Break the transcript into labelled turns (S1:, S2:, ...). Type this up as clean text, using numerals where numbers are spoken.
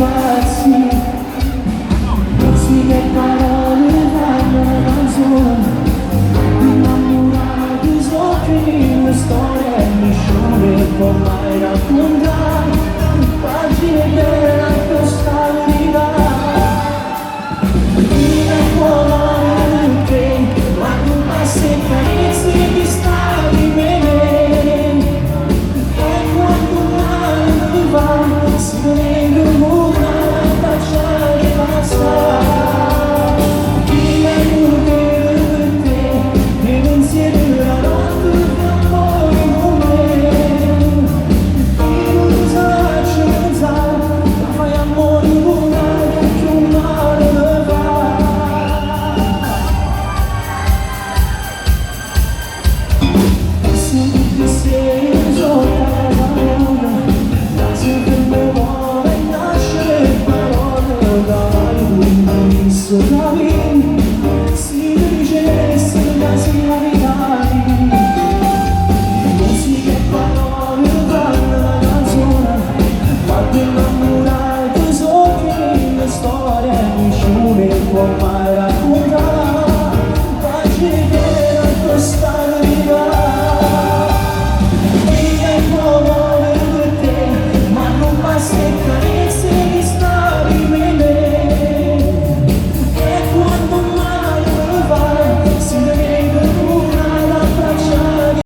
S1: pazzi, pensi che parole vanno una canzone, innamorati so che le storie nessuno può mai raccontare, pagine belle a questa verità. Mi racconto che ma non passa e carezze di stare bene, e quando mai va si vede un mondo a baciare basta. Mi racconto per te che insieme la notte d'amore con me, e non sa, ma fai amore con me che un mare ne va. Se sei sotto la parola, sempre me vuole nascere parole dall'inizio da me, si dice se la si arrivati, non si che parole fanno la canzone, ma per innamorare so che le storie nessuno può mai raccontare, pace per questa verità. Take